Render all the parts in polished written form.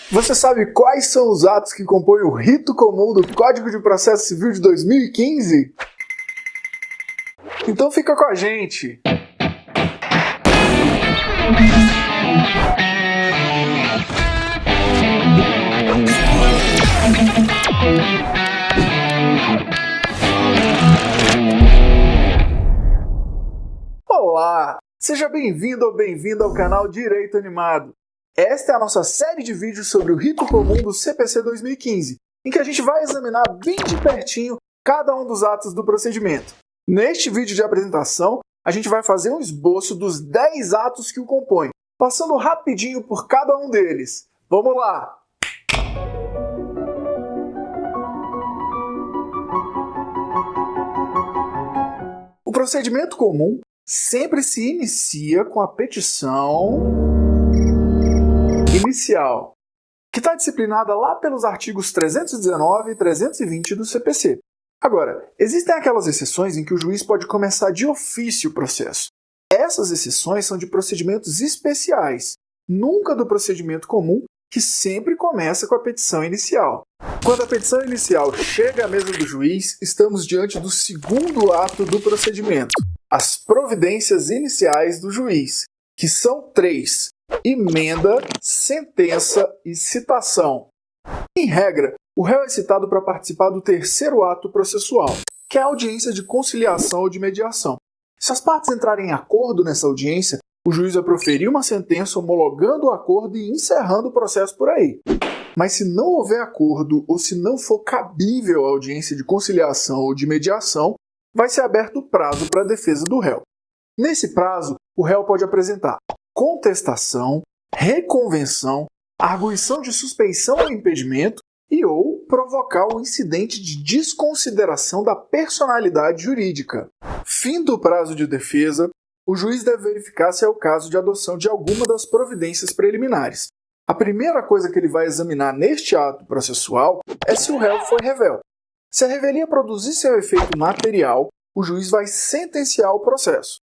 Você sabe quais são os atos que compõem o rito comum do Código de Processo Civil de 2015? Então fica com a gente! Olá! Seja bem-vindo ou bem-vinda ao canal Direito Animado. Esta é a nossa série de vídeos sobre o rito comum do CPC 2015, em que a gente vai examinar bem de pertinho cada um dos atos do procedimento. Neste vídeo de apresentação, a gente vai fazer um esboço dos 10 atos que o compõem, passando rapidinho por cada um deles. Vamos lá! O procedimento comum sempre se inicia com a petição inicial, que está disciplinada lá pelos artigos 319 e 320 do CPC. Agora, existem aquelas exceções em que o juiz pode começar de ofício o processo. Essas exceções são de procedimentos especiais, nunca do procedimento comum, que sempre começa com a petição inicial. Quando a petição inicial chega à mesa do juiz, estamos diante do segundo ato do procedimento, as providências iniciais do juiz, que são 3: emenda, sentença e citação. Em regra, o réu é citado para participar do terceiro ato processual, que é a audiência de conciliação ou de mediação. Se as partes entrarem em acordo nessa audiência, o juiz vai proferir uma sentença homologando o acordo e encerrando o processo por aí. Mas se não houver acordo ou se não for cabível a audiência de conciliação ou de mediação, vai ser aberto o prazo para a defesa do réu. Nesse prazo, o réu pode apresentar contestação, reconvenção, arguição de suspeição ou impedimento e ou provocar um incidente de desconsideração da personalidade jurídica. Fim do prazo de defesa, o juiz deve verificar se é o caso de adoção de alguma das providências preliminares. A primeira coisa que ele vai examinar neste ato processual é se o réu foi revel. Se a revelia produzir seu efeito material, o juiz vai sentenciar o processo.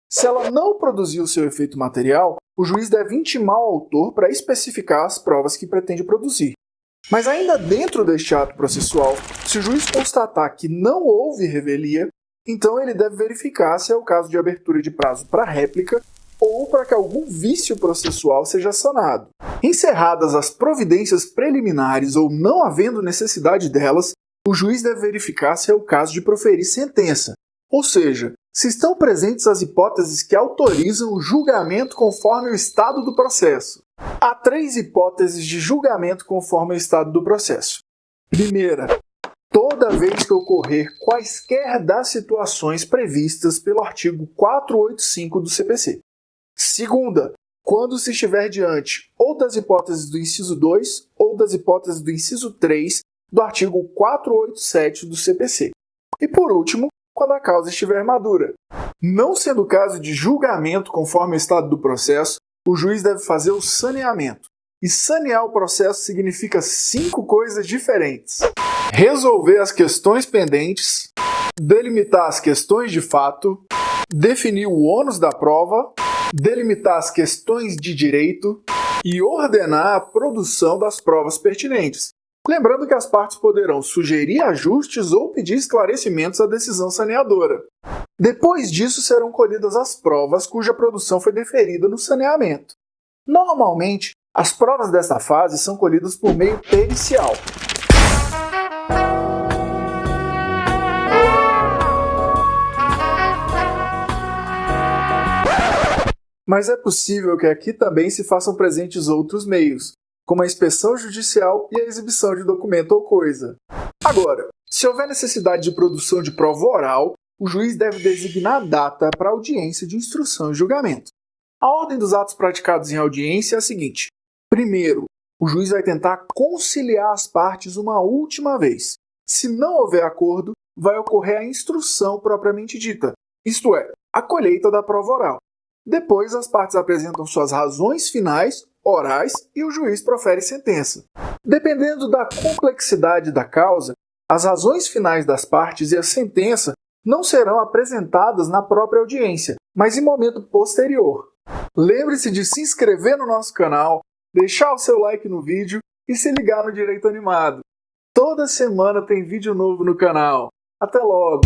Se ela não produzir o seu efeito material, o juiz deve intimar o autor para especificar as provas que pretende produzir. Mas ainda dentro deste ato processual, se o juiz constatar que não houve revelia, então ele deve verificar se é o caso de abertura de prazo para réplica ou para que algum vício processual seja sanado. Encerradas as providências preliminares ou não havendo necessidade delas, o juiz deve verificar se é o caso de proferir sentença, ou seja, se estão presentes as hipóteses que autorizam o julgamento conforme o estado do processo. Há 3 hipóteses de julgamento conforme o estado do processo. Primeira, toda vez que ocorrer quaisquer das situações previstas pelo artigo 485 do CPC. Segunda, quando se estiver diante ou das hipóteses do inciso 2 ou das hipóteses do inciso 3 do artigo 487 do CPC. E por último, quando a causa estiver madura. Não sendo o caso de julgamento conforme o estado do processo, o juiz deve fazer o saneamento. E sanear o processo significa 5 coisas diferentes: resolver as questões pendentes, delimitar as questões de fato, definir o ônus da prova, delimitar as questões de direito e ordenar a produção das provas pertinentes. Lembrando que as partes poderão sugerir ajustes ou pedir esclarecimentos à decisão saneadora. Depois disso serão colhidas as provas cuja produção foi deferida no saneamento. Normalmente, as provas desta fase são colhidas por meio pericial. Mas é possível que aqui também se façam presentes outros meios, como a inspeção judicial e a exibição de documento ou coisa. Agora, se houver necessidade de produção de prova oral, o juiz deve designar a data para audiência de instrução e julgamento. A ordem dos atos praticados em audiência é a seguinte: primeiro, o juiz vai tentar conciliar as partes uma última vez. Se não houver acordo, vai ocorrer a instrução propriamente dita, isto é, a colheita da prova oral. Depois, as partes apresentam suas razões finais, orais, e o juiz profere sentença. Dependendo da complexidade da causa, as razões finais das partes e a sentença não serão apresentadas na própria audiência, mas em momento posterior. Lembre-se de se inscrever no nosso canal, deixar o seu like no vídeo e se ligar no Direito Animado. Toda semana tem vídeo novo no canal. Até logo!